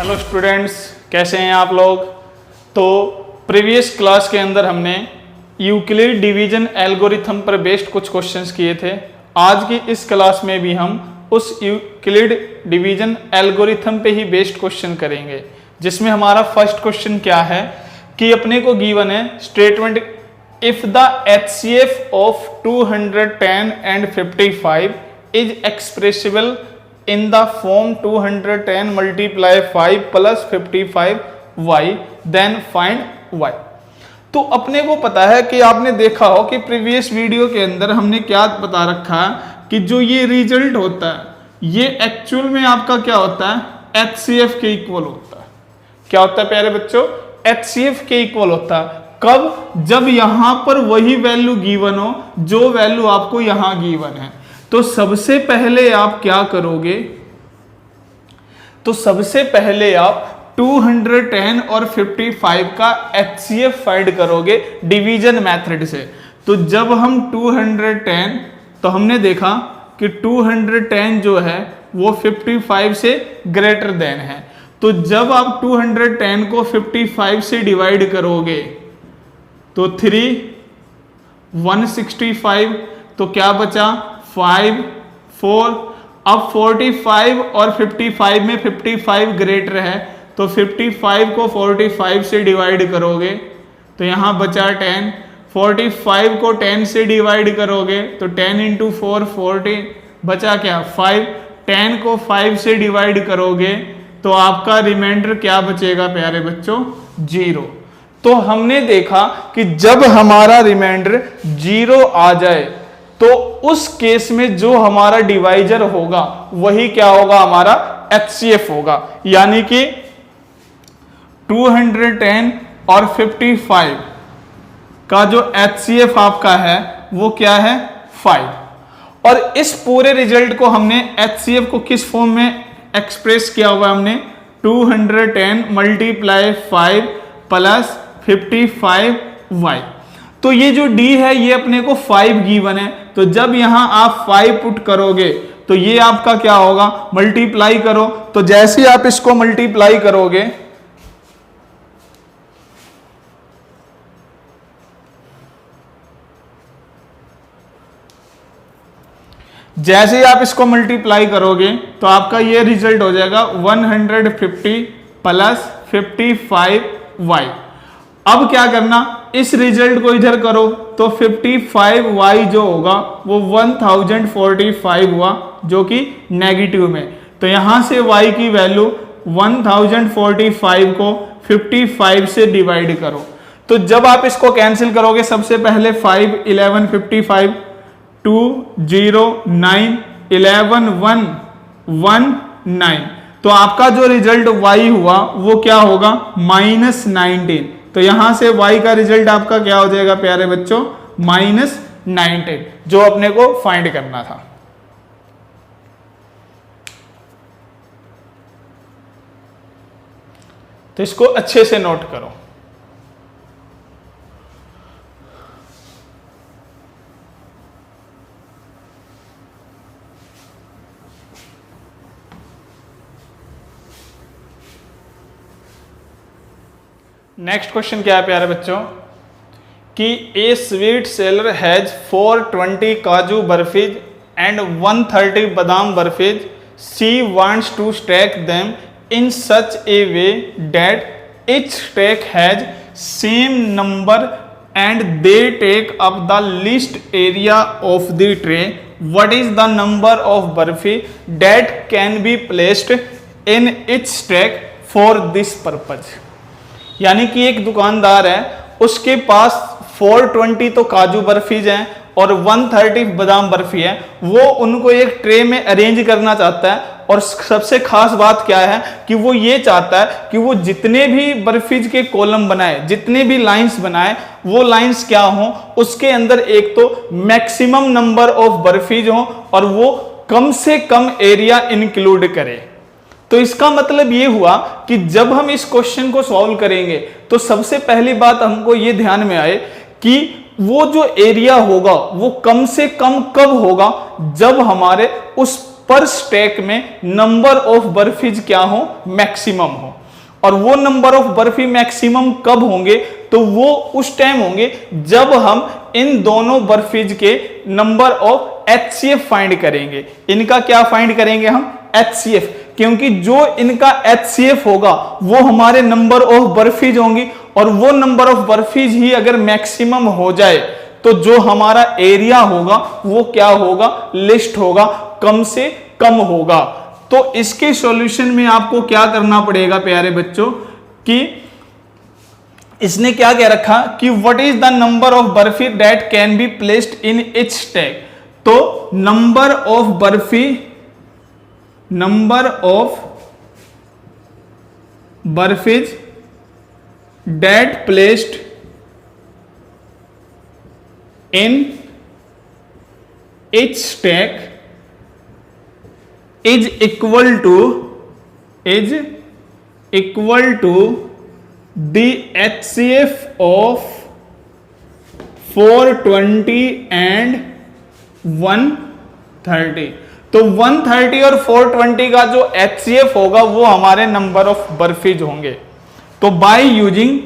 Hello students, कैसे हैं आप लोग। तो प्रीवियस क्लास के अंदर हमने यूक्लिड डिवीजन एल्गोरिथम पर बेस्ड कुछ क्वेश्चंस किए थे। आज की इस क्लास में भी हम उस यूक्लिड डिवीजन एल्गोरिथम पे ही बेस्ड क्वेश्चन करेंगे, जिसमें हमारा फर्स्ट क्वेश्चन क्या है कि अपने को गिवन है statement if the HCF of 210 and 55 is expressible in the form 210 multiply 5 plus 55y then find y। तो अपने को पता है कि आपने देखा हो कि प्रीवियस वीडियो के अंदर हमने क्या बता रखा है कि जो ये रिजल्ट होता है ये एक्चुअल में आपका क्या होता है, HCF के इक्वल होता है। क्या होता है प्यारे बच्चों, HCF के इक्वल होता है। कब? जब यहां पर वही वैल्यू गिवन हो जो वैल्यू आपको यहां गिवन है। तो सबसे पहले आप क्या करोगे, तो सबसे पहले आप 210 और 55 का HCF फाइंड करोगे डिवीजन मेथड से। तो जब हम 210, तो हमने देखा कि 210 जो है वो 55 से ग्रेटर देन है। तो जब आप 210 को 55 से डिवाइड करोगे तो 3 165, तो क्या बचा 5 4। अब 45 और 55 में 55 ग्रेटर है, तो 55 को 45 से डिवाइड करोगे तो यहां बचा 10। 45 को 10 से डिवाइड करोगे तो 10 इंटू 4 40, बचा क्या 5। 10 को 5 से डिवाइड करोगे तो आपका रिमाइंडर क्या बचेगा प्यारे बच्चों, 0। तो हमने देखा कि जब हमारा रिमाइंडर 0 आ जाए तो उस केस में जो हमारा डिवाइजर होगा वही क्या होगा, हमारा HCF होगा। यानी कि 210 और 55 का जो HCF आपका है वो क्या है 5। और इस पूरे रिजल्ट को हमने HCF को किस फॉर्म में एक्सप्रेस किया हुआ, हमने 210 मल्टीप्लाई 5 प्लस 55y। तो ये जो D है ये अपने को 5 गिवन है। तो जब यहां आप 5 पुट करोगे तो ये आपका क्या होगा, मल्टीप्लाई करो। तो जैसे आप इसको मल्टीप्लाई करोगे तो आपका ये रिजल्ट हो जाएगा 150 प्लस 55y। अब क्या करना, इस रिजल्ट को इधर करो तो 55y जो होगा वो 1045 हुआ, जो कि नेगेटिव में। तो यहां से y की वैल्यू 1045 को 55 से डिवाइड करो। तो जब आप इसको कैंसिल करोगे, सबसे पहले 5 11 55 2 0 9 11 1 1 9, तो आपका जो रिजल्ट y हुआ वो क्या होगा, -19। तो यहां से y का रिजल्ट आपका क्या हो जाएगा प्यारे बच्चों, -19, जो अपने को फाइंड करना था। तो इसको अच्छे से नोट करो। नेक्स्ट क्वेश्चन क्या है प्यारे बच्चों कि ए स्वीट सेलर हैज 420 काजू बर्फीज and 130 badam barfis. She wants to stack them in such a way that each stack has same number and they take up the least area of the tray. What is the number of barfi that can be placed in each stack for this purpose? यानी कि एक दुकानदार है, उसके पास 420 तो काजू बर्फीज हैं और 130 बादाम बर्फी है। वो उनको एक ट्रे में अरेंज करना चाहता है और सबसे खास बात क्या है कि वो ये चाहता है कि वो जितने भी बर्फीज के कॉलम बनाए, जितने भी लाइंस बनाए, वो लाइंस क्या हो, उसके अंदर एक तो मैक्सिमम नंबर ऑफ बर्फीज हो और वो कम से कम एरिया इंक्लूड करे। तो इसका मतलब ये हुआ कि जब हम इस क्वेश्चन को सॉल्व करेंगे तो सबसे पहली बात हमको ये ध्यान में आए कि वो जो एरिया होगा वो कम से कम कब होगा, जब हमारे उस पर स्टैक में नंबर ऑफ बर्फीज क्या हो, मैक्सिमम हो। और वो नंबर ऑफ बर्फी मैक्सिमम कब होंगे, तो वो उस टाइम होंगे जब हम इन दोनों बर्फीज के नंबर ऑफ एचसीएफ फाइंड करेंगे। इनका क्या फाइंड करेंगे हम, एचसीएफ, क्योंकि जो इनका एचसीएफ होगा वो हमारे नंबर ऑफ बर्फीज होंगी, और वो नंबर ऑफ बर्फीज ही अगर मैक्सिमम हो जाए तो जो हमारा एरिया होगा वो क्या होगा, लिस्ट होगा, कम से कम होगा। तो इसके सॉल्यूशन में आपको क्या करना पड़ेगा प्यारे बच्चों, कि इसने क्या कह रखा कि what is the number of barfi that can be placed in each stack. तो number of barfis that placed in each stack is equal to the HCF of 420 and 130। तो 130 और 420 का जो HCF होगा वो हमारे नंबर ऑफ बर्फीज होंगे। तो by using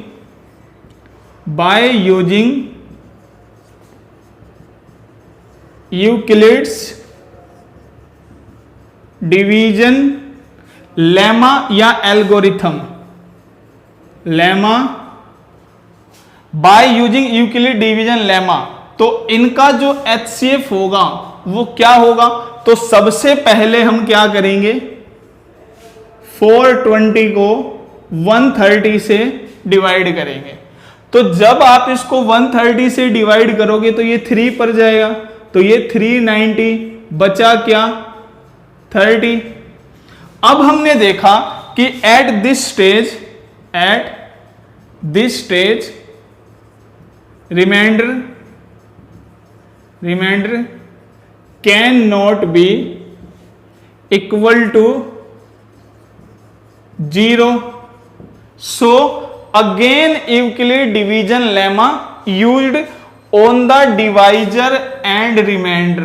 Euclid's division lemma या algorithm, by using Euclid division lemma, तो इनका जो एचसीएफ होगा वो क्या होगा, तो सबसे पहले हम क्या करेंगे, 420 को 130 से डिवाइड करेंगे। तो जब आप इसको 130 से डिवाइड करोगे तो ये 3 पर जाएगा, तो ये 390 बचा क्या, 30। अब हमने देखा कि at this stage remainder can not be equal to 0। So again Euclid division lemma used on the divisor and remainder.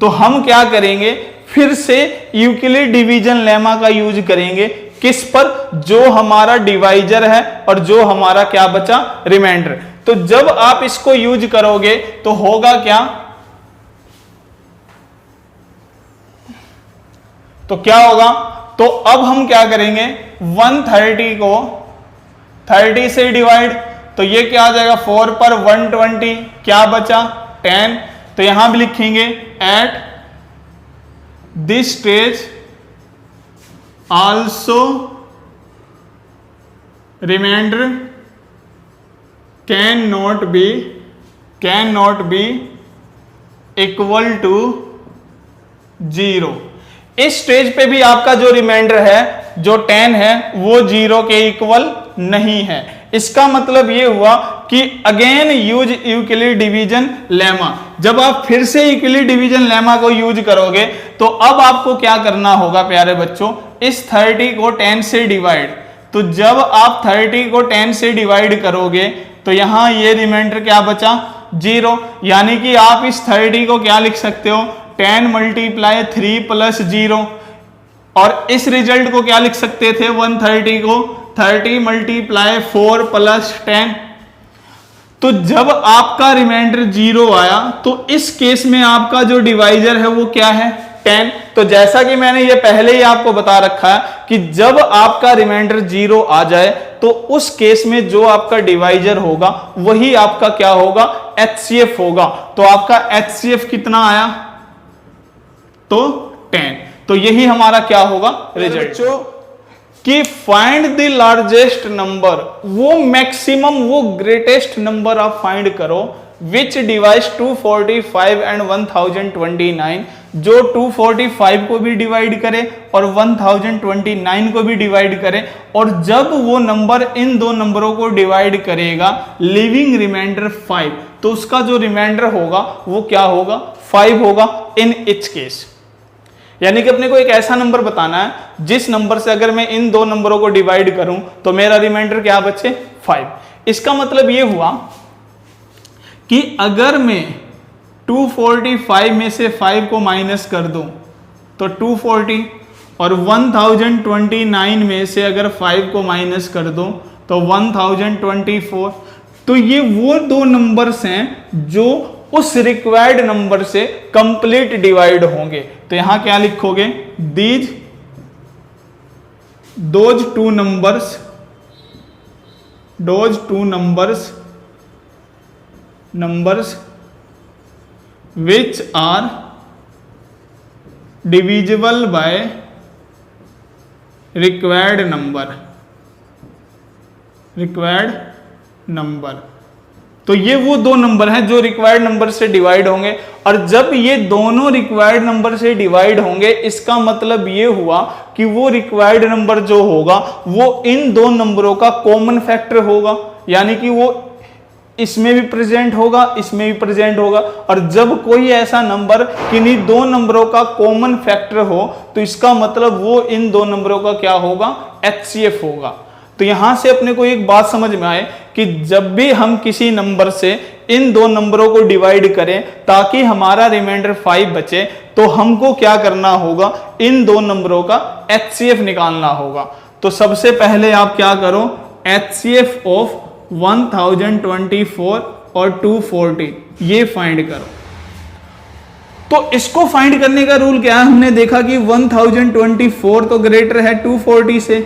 तो हम क्या करेंगे, फिर से यूक्लिड डिवीजन लेमा का यूज करेंगे, किस पर, जो हमारा डिवाइजर है और जो हमारा क्या बचा, रिमाइंडर। तो जब आप इसको यूज करोगे तो होगा क्या, तो क्या होगा, तो अब हम क्या करेंगे, 130 को 30 से डिवाइड, तो ये क्या आ जाएगा, 4 पर 120, क्या बचा 10। तो यहां भी लिखेंगे at this stage also remainder can not be equal to 0। इस स्टेज पे भी आपका जो रिमाइंडर है, जो 10 है, वो 0 के इक्वल नहीं है। इसका मतलब ये हुआ कि again use Euclid division lemma. जब आप फिर से यूक्लिड डिवीजन लेमा को यूज करोगे तो अब आपको क्या करना होगा प्यारे बच्चों, इस 30 को 10 से डिवाइड। तो जब आप 30 को 10 से डिवाइड करोगे तो यहां ये रिमाइंडर क्या बचा, 0। यानी कि आप इस 30 को क्या लिख सकते हो, 10 मल्टीप्लाई 3 प्लस 0। और इस रिजल्ट को क्या लिख सकते थे, 130 को 30 मल्टीप्लाई 4 प्लस 10। तो जब आपका रिमाइंडर 0 आया तो इस केस में आपका जो डिवाइजर है वो क्या है, 10। तो जैसा कि मैंने ये पहले ही आपको बता रखा है कि जब आपका रिमाइंडर 0 आ जाए तो उस केस में जो आपका डिवाइजर होगा वही आपका क्या होगा, एचसीएफ होगा। तो आपका एचसीएफ कितना आया, तो 10। तो यही हमारा क्या होगा रिजल्ट, कि फाइंड द लार्जेस्ट नंबर, वो मैक्सिमम, वो ग्रेटेस्ट नंबर आप फाइंड करो विच डिवाइस 245 एंड 1029, जो 245 को भी डिवाइड करे और 1029 को भी डिवाइड करे। और जब वो नंबर इन दो नंबरों को डिवाइड करेगा लिविंग रिमाइंडर 5, तो उसका जो रिमाइंडर होगा वो क्या होगा, 5 होगा इन इच केस। यानी कि अपने को एक ऐसा नंबर बताना है जिस नंबर से अगर मैं इन दो नंबरों को डिवाइड करूं तो मेरा रिमाइंडर क्या बचे, 5। इसका मतलब ये हुआ कि अगर मैं 245 में से 5 को माइनस कर दूं तो 240, और 1029 में से अगर 5 को माइनस कर दो तो 1024। तो ये वो दो नंबर्स हैं जो उस रिक्वायर्ड नंबर से कंप्लीट डिवाइड होंगे। तो यहां क्या लिखोगे, those two numbers which are divisible by required number। तो ये वो दो नंबर हैं जो रिक्वायर्ड नंबर से डिवाइड होंगे, और जब ये दोनों रिक्वायर्ड नंबर से डिवाइड होंगे इसका मतलब ये हुआ कि वो रिक्वायर्ड नंबर जो होगा वो इन दो नंबरों का कॉमन फैक्टर होगा, यानी कि वो इसमें भी प्रेजेंट होगा, इसमें भी प्रेजेंट होगा। और जब कोई ऐसा नंबर किन्हीं दो नंबरों का कॉमन फैक्टर हो तो इसका मतलब वो इन दो नंबरों का क्या होगा, HCF होगा। तो यहां से अपने को एक बात समझ में आए कि जब भी हम किसी नंबर से इन दो नंबरों को डिवाइड करें ताकि हमारा रिमाइंडर 5 बचे, तो हमको क्या करना होगा, इन दो नंबरों का HCF निकालना होगा। तो सबसे पहले आप क्या करो, HCF ऑफ 1024 और 240 ये फाइंड करो। तो इसको फाइंड करने का रूल क्या है, हमने देखा कि 1024 तो ग्रेटर है 240 से,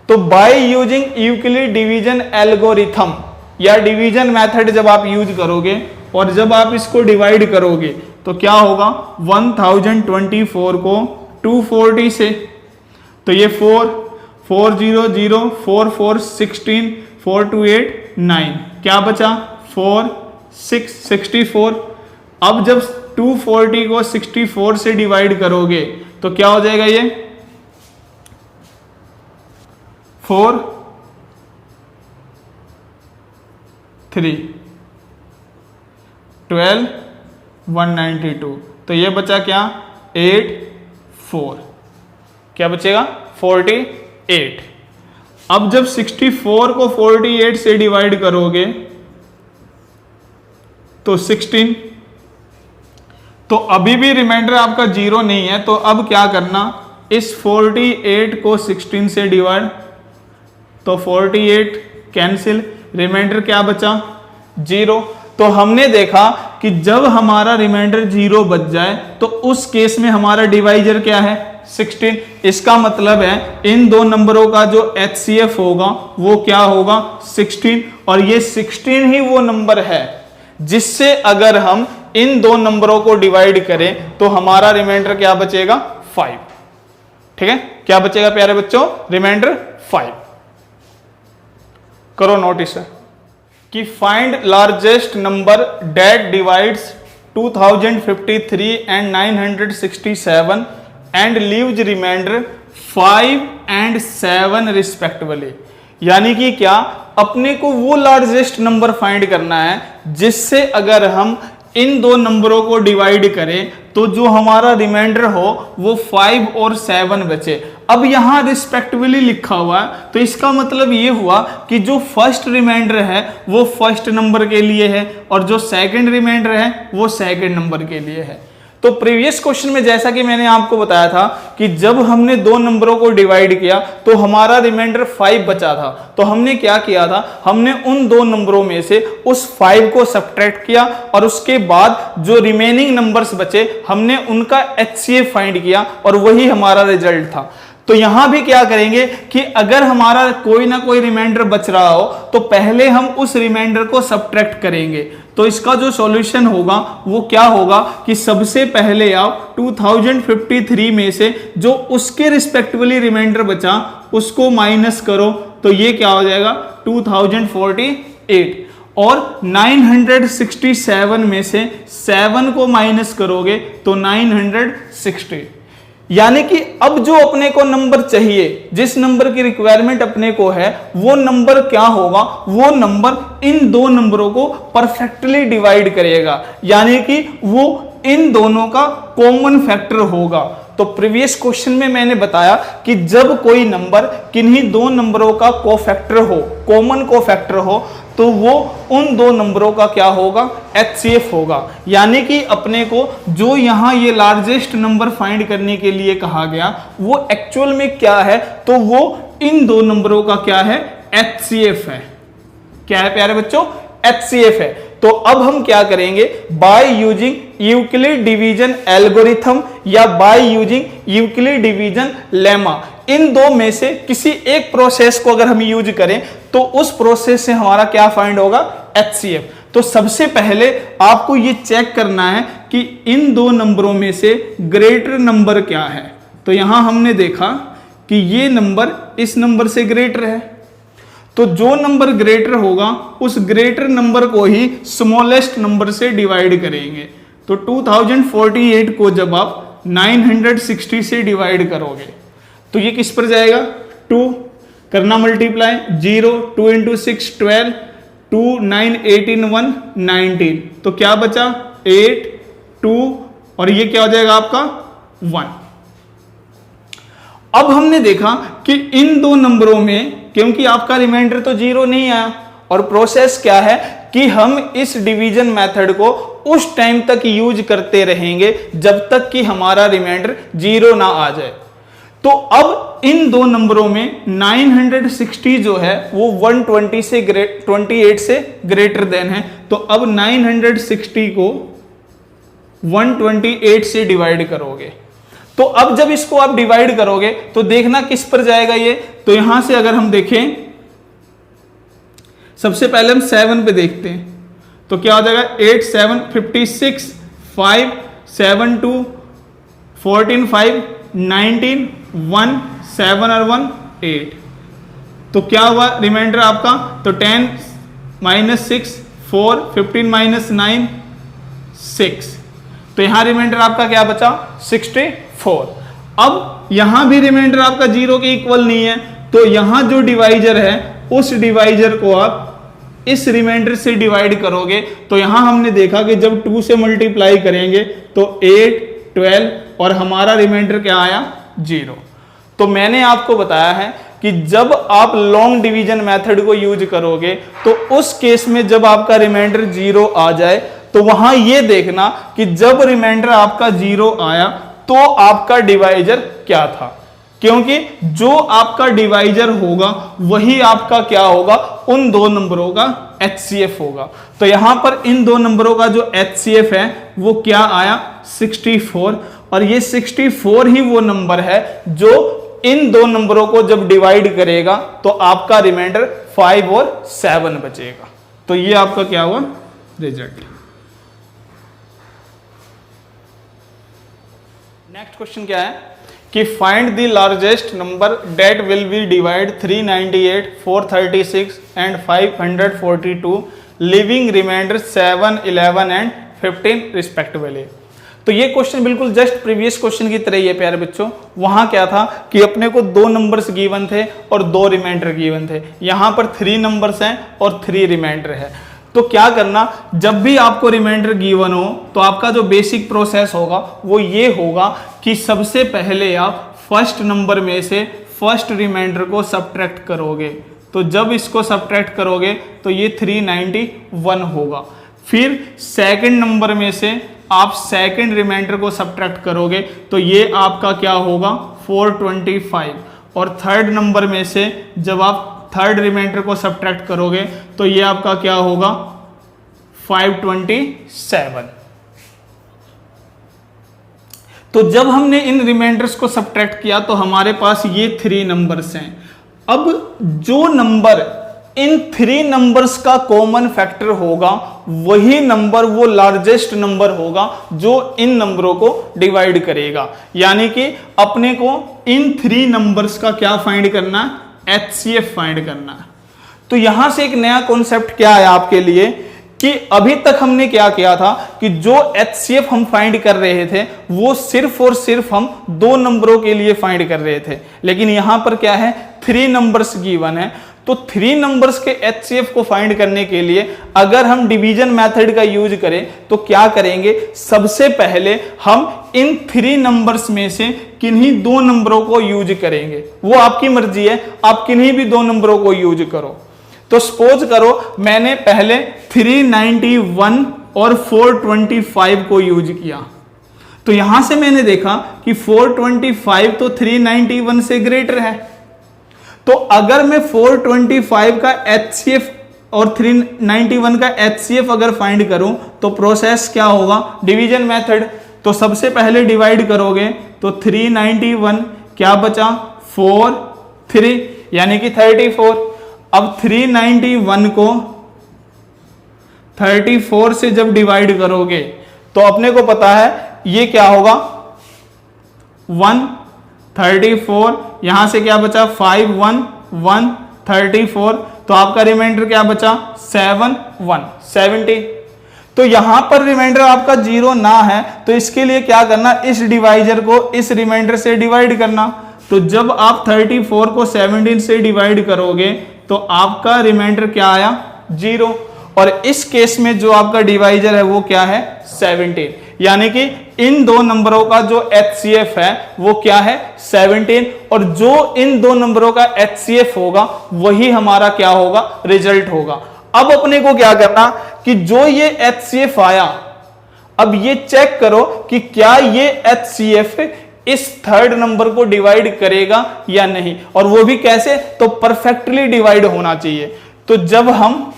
तो by using Euclid division algorithm या डिवीजन मेथड जब आप यूज करोगे और जब आप इसको डिवाइड करोगे तो क्या होगा, 1024 को 240 से, तो ये 4 4 0 0 4 4 16 4 2 8 9, क्या बचा 4 6 64। अब जब 240 को 64 से डिवाइड करोगे तो क्या हो जाएगा, ये 4 3 12 192, तो ये बचा क्या 8 4, क्या बचेगा 48। अब जब 64 को 48 से डिवाइड करोगे तो 16, तो अभी भी रिमाइंडर आपका 0 नहीं है, तो अब क्या करना, इस 48 को 16 से डिवाइड, तो 48 कैंसिल, रिमाइंडर क्या बचा 0। तो हमने देखा कि जब हमारा रिमाइंडर 0 बच जाए तो उस केस में हमारा डिवाइजर क्या है 16। इसका मतलब है इन दो नंबरों का जो HCF होगा वो क्या होगा 16, और ये 16 ही वो नंबर है जिससे अगर हम इन दो नंबरों को डिवाइड करें तो हमारा रिमाइंडर क्या बचेगा 5। ठीक है, क्या बचेगा प्यारे बच्चों, रिमाइंडर 5। करो नोटिस कि find largest number that divides 2053 and 967 and leaves remainder 5 and 7 respectively. यानी कि क्या, अपने को वो लार्जेस्ट नंबर फाइंड करना है जिससे अगर हम इन दो नंबरों को डिवाइड करें तो जो हमारा रिमाइंडर हो वो 5 और 7 बचे। अब यहां रिस्पेक्टिवली लिखा हुआ है तो इसका मतलब ये हुआ कि जो फर्स्ट रिमाइंडर है वो फर्स्ट नंबर के लिए है और जो सेकंड रिमाइंडर है वो सेकंड नंबर के लिए है। तो प्रीवियस क्वेश्चन में जैसा कि मैंने आपको बताया था कि जब हमने दो नंबरों को डिवाइड किया तो हमारा रिमाइंडर 5 बचा था, तो हमने क्या किया था, हमने उन दो नंबरों में से उस 5 को सब्ट्रैक्ट किया और उसके बाद जो रिमेनिंग नंबर्स बचे हमने उनका HCF फाइंड किया और वही हमारा रिजल्ट था। तो यहां भी क्या करेंगे कि अगर हमारा कोई ना कोई रिमाइंडर बच रहा हो तो पहले हम उस रिमाइंडर को सब्ट्रैक्ट करेंगे। तो इसका जो सॉल्यूशन होगा वो क्या होगा कि सबसे पहले आप 2053 में से जो उसके रिस्पेक्टिवली रिमाइंडर बचा उसको माइनस करो, तो ये क्या हो जाएगा 2048, और 967 में से 7 को माइनस करोगे तो 960। यानी कि अब जो अपने को नंबर चाहिए, जिस नंबर की रिक्वायरमेंट अपने को है, वो नंबर क्या होगा, वो नंबर इन दो नंबरों को परफेक्टली डिवाइड करेगा, यानी कि वो इन दोनों का कॉमन फैक्टर होगा। तो प्रीवियस क्वेश्चन में मैंने बताया कि जब कोई नंबर किन्हीं दो नंबरों का कोफैक्टर हो, कॉमन कोफैक्टर हो, तो वो उन दो नंबरों का क्या होगा, HCF होगा। यानी कि अपने को जो यहाँ ये लार्जेस्ट नंबर फाइंड करने के लिए कहा गया वो एक्चुअल में क्या है, तो वो इन दो नंबरों का क्या है, HCF है। क्या है प्यारे बच्चों, HCF है। तो अब हम क्या करेंगे, by using Euclid division algorithm या by using Euclid division lemma, इन दो में से किसी एक प्रोसेस को अगर हम यूज करें तो उस प्रोसेस से हमारा क्या फाइंड होगा, HCF। तो सबसे पहले आपको ये चेक करना है कि इन दो नंबरों में से ग्रेटर नंबर क्या है। तो यहां हमने देखा कि ये नंबर इस नंबर से ग्रेटर है, तो जो नंबर ग्रेटर होगा उस ग्रेटर नंबर को ही स्मॉलेस्ट नंबर से डिवाइड करेंगे। तो 2048 को जब आप 960 से डिवाइड करोगे तो ये किस पर जाएगा, 2 करना मल्टीप्लाई, 0 2 इंटू 6 12, 2 9 18 1 19, तो क्या बचा 8 2 और ये क्या हो जाएगा आपका 1। अब हमने देखा कि इन दो नंबरों में क्योंकि आपका रिमाइंडर तो 0 नहीं आया, और प्रोसेस क्या है कि हम इस डिवीजन मेथड को उस टाइम तक यूज करते रहेंगे जब तक कि हमारा रिमाइंडर 0 ना आ जाए। तो अब इन दो नंबरों में 960 जो है वो 120 से 28 से ग्रेटर देन है, तो अब 960 को 128 से डिवाइड करोगे। तो अब जब इसको आप डिवाइड करोगे तो देखना किस पर जाएगा ये, तो यहां से अगर हम देखें, सबसे पहले हम 7 पे देखते हैं, तो क्या हो जाएगा 8 7 56 5 7 2 14 5 19 1 7 और 1 8, तो क्या हुआ रिमाइंडर आपका, तो 10 माइनस 6 4 15 माइनस 9 6, तो यहां रिमाइंडर आपका क्या बचा 64। अब यहां भी रिमाइंडर आपका 0 के इक्वल नहीं है, तो यहां जो डिवाइजर है उस डिवाइजर को आप इस रिमाइंडर से डिवाइड करोगे, तो यहां हमने देखा कि जब 2 से मल्टीप्लाई करेंगे तो 8 12 और हमारा रिमाइंडर क्या आया 0। तो मैंने आपको बताया है कि जब आप लॉन्ग डिवीजन मेथड को यूज करोगे तो उस केस में जब आपका रिमाइंडर 0 आ जाए तो वहां यह देखना कि जब रिमाइंडर आपका 0 आया तो आपका डिवाइजर क्या था, क्योंकि जो आपका डिवाइजर होगा वही आपका क्या होगा, उन दो नंबरों का HCF होगा। तो यहां पर इन दो नंबरों का जो HCF है वो क्या आया 64, और ये 64 ही वो नंबर है जो इन दो नंबरों को जब डिवाइड करेगा तो आपका रिमाइंडर 5 और 7 बचेगा। तो ये आपका क्या हुआ रिजल्ट। नेक्स्ट क्वेश्चन क्या है कि find the largest number that will be divide 398 436 and 542 leaving remainder 7 11 and 15 respectively. तो ये क्वेश्चन बिल्कुल जस्ट प्रीवियस क्वेश्चन की तरह ही है प्यारे बच्चों। वहां क्या था कि अपने को 2 नंबर्स गिवन थे और 2 रिमाइंडर गिवन थे, यहां पर 3 नंबर्स हैं और 3 रिमाइंडर है। तो क्या करना, जब भी आपको रिमाइंडर गिवन हो तो आपका जो बेसिक प्रोसेस होगा वो ये होगा कि सबसे पहले आप फर्स्ट नंबर में से फर्स्ट रिमाइंडर को सब्ट्रैक्ट करोगे। तो जब इसको सब्ट्रैक्ट करोगे तो ये 391 होगा। फिर सेकंड नंबर में से आप सेकंड रिमाइंडर को सब्ट्रैक्ट करोगे तो ये आपका क्या होगा 425, और थर्ड नंबर में से जब आप थर्ड रिमाइंडर को सब्ट्रैक्ट करोगे तो ये आपका क्या होगा 527। तो जब हमने इन रिमाइंडर्स को सब्ट्रैक्ट किया तो हमारे पास ये 3 नंबर्स हैं। अब जो नंबर इन 3 नंबर्स का कॉमन फैक्टर होगा वही नंबर वो लार्जेस्ट नंबर होगा जो इन नंबरों को डिवाइड करेगा। यानी कि अपने को इन 3 नंबर्स का क्या फाइंड करना है, HCF फाइंड करना है। तो यहां से एक नया कॉन्सेप्ट क्या है आपके लिए कि अभी तक हमने क्या किया था कि जो HCF हम फाइंड कर रहे थे वो सिर्फ और सिर्फ हम 2 नंबरों के लिए फाइंड कर रहे थे, लेकिन यहां पर क्या है 3 नंबर्स गिवन है। तो 3 नंबर्स के HCF को फाइंड करने के लिए अगर हम डिवीजन मेथड का यूज करें तो क्या करेंगे, सबसे पहले हम इन 3 नंबर्स में से किन्हीं 2 नंबरों को यूज करेंगे। वो आपकी मर्जी है, आप किन्हीं भी 2 नंबरों को यूज करो। तो तो सपोज करो मैंने पहले 391 और 425 को यूज किया, तो यहां से मैंने देखा कि 425 तो 391 से ग्रेटर है। तो अगर मैं 425 का HCF और 391 का HCF अगर फाइंड करूं तो प्रोसेस क्या होगा, डिवीजन मेथड। तो सबसे पहले डिवाइड करोगे तो 391 क्या बचा 4 3 यानी कि 34। अब 391 को 34 से जब डिवाइड करोगे तो अपने को पता है ये क्या होगा 134, यहां से क्या बचा 5 1 1 34, तो आपका रिमाइंडर क्या बचा 7 1 70। तो यहां पर रिमाइंडर आपका 0 ना है तो इसके लिए क्या करना, इस डिवाइजर को इस रिमाइंडर से डिवाइड करना। तो जब आप 34 को 17 से डिवाइड करोगे तो आपका रिमाइंडर क्या आया 0, और इस केस में जो आपका डिवाइजर है वो क्या है 17, यानी कि इन दो नंबरों का जो HCF है वो क्या है 17, और जो इन दो नंबरों का HCF होगा वही हमारा क्या होगा रिजल्ट होगा। अब अपने को क्या करना कि जो ये HCF आया, अब ये चेक करो कि क्या ये HCF इस थर्ड नंबर को डिवाइड करेगा या नहीं, और वो भी कैसे, तो परफेक्टली डिवाइड होना चाहिए। तो जब हम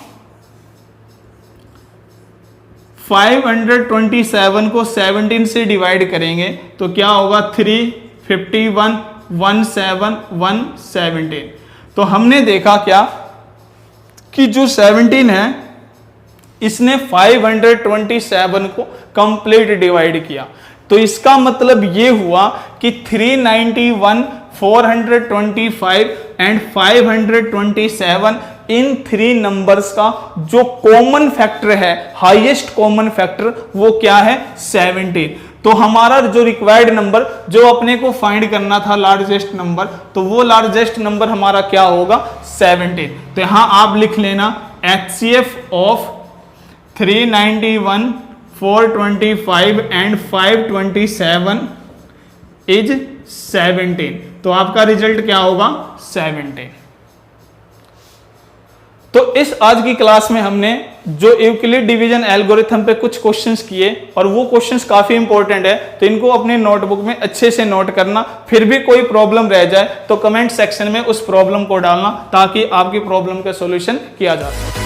527 को 17 से डिवाइड करेंगे तो क्या होगा 351 17 117। तो हमने देखा क्या कि जो 17 है इसने 527 को कंप्लीट डिवाइड किया। तो इसका मतलब ये हुआ कि 391 425 एंड 527 इन 3 नंबर्स का जो कॉमन फैक्टर है, हाईएस्ट कॉमन फैक्टर वो क्या है 17। तो हमारा जो रिक्वायर्ड नंबर जो अपने को फाइंड करना था लार्जेस्ट नंबर, तो वो लार्जेस्ट नंबर हमारा क्या होगा 17। तो यहां आप लिख लेना HCF ऑफ 391 425 एंड 527 इज 17। तो आपका रिजल्ट क्या होगा 17। तो इस आज की क्लास में हमने जो यूक्लिड डिवीजन एल्गोरिथम पे कुछ क्वेश्चंस किए, और वो क्वेश्चंस काफी इंपॉर्टेंट है, तो इनको अपने नोटबुक में अच्छे से नोट करना। फिर भी कोई प्रॉब्लम रह जाए तो कमेंट सेक्शन में उस प्रॉब्लम को डालना ताकि आपकी प्रॉब्लम का सॉल्यूशन किया जा सके।